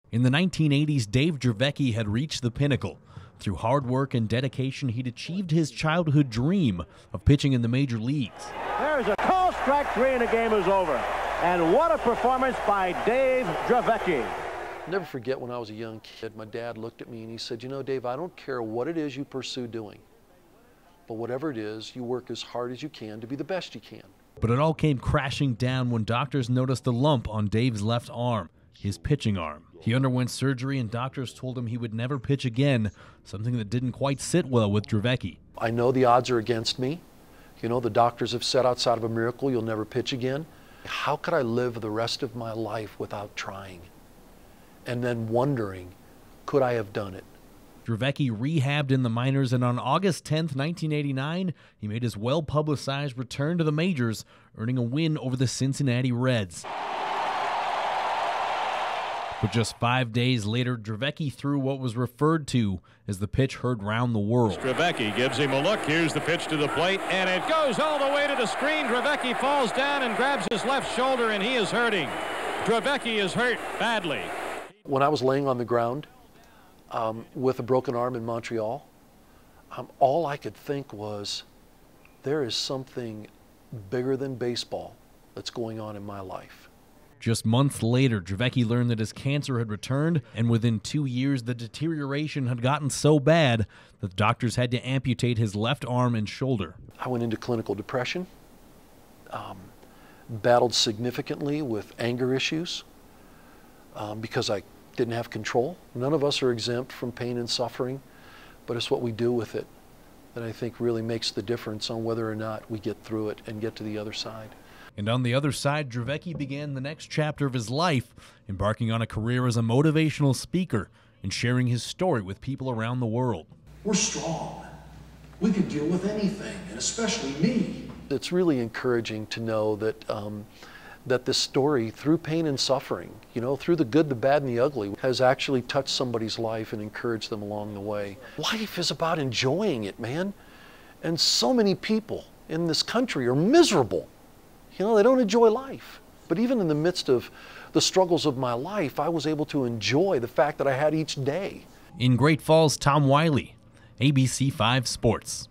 In the 1980s, Dave Dravecky had reached the pinnacle. Through hard work and dedication, he'd achieved his childhood dream of pitching in the major leagues. There's a call, strike three, and the game is over. And what a performance by Dave Dravecky. I'll never forget when I was a young kid, my dad looked at me and he said, "You know, Dave, I don't care what it is you pursue doing, but whatever it is, you work as hard as you can to be the best you can." But it all came crashing down when doctors noticed a lump on Dave's left arm, his pitching arm. He underwent surgery and doctors told him he would never pitch again, something that didn't quite sit well with Dravecky. I know the odds are against me. You know, the doctors have said outside of a miracle, you'll never pitch again. How could I live the rest of my life without trying? And then wondering, could I have done it? Dravecky rehabbed in the minors, and on August 10th, 1989, he made his well-publicized return to the majors, earning a win over the Cincinnati Reds. But just 5 days later, Dravecky threw what was referred to as the pitch heard round the world. Dravecky gives him a look. Here's the pitch to the plate, and it goes all the way to the screen. Dravecky falls down and grabs his left shoulder, and he is hurting. Dravecky is hurt badly. When I was laying on the ground with a broken arm in Montreal, all I could think was, there is something bigger than baseball that's going on in my life. Just months later, Dravecky learned that his cancer had returned, and within 2 years, the deterioration had gotten so bad that the doctors had to amputate his left arm and shoulder. I went into clinical depression, battled significantly with anger issues because I didn't have control. None of us are exempt from pain and suffering, but it's what we do with it that I think really makes the difference on whether or not we get through it and get to the other side. And on the other side, Dravecky began the next chapter of his life, embarking on a career as a motivational speaker and sharing his story with people around the world. We're strong. We can deal with anything, and especially me. It's really encouraging to know that that this story, through pain and suffering, you know, through the good, the bad, and the ugly, has actually touched somebody's life and encouraged them along the way. Life is about enjoying it, man. And so many people in this country are miserable. You know, they don't enjoy life. But even in the midst of the struggles of my life, I was able to enjoy the fact that I had each day. In Great Falls, Tom Wiley, ABC 5 Sports.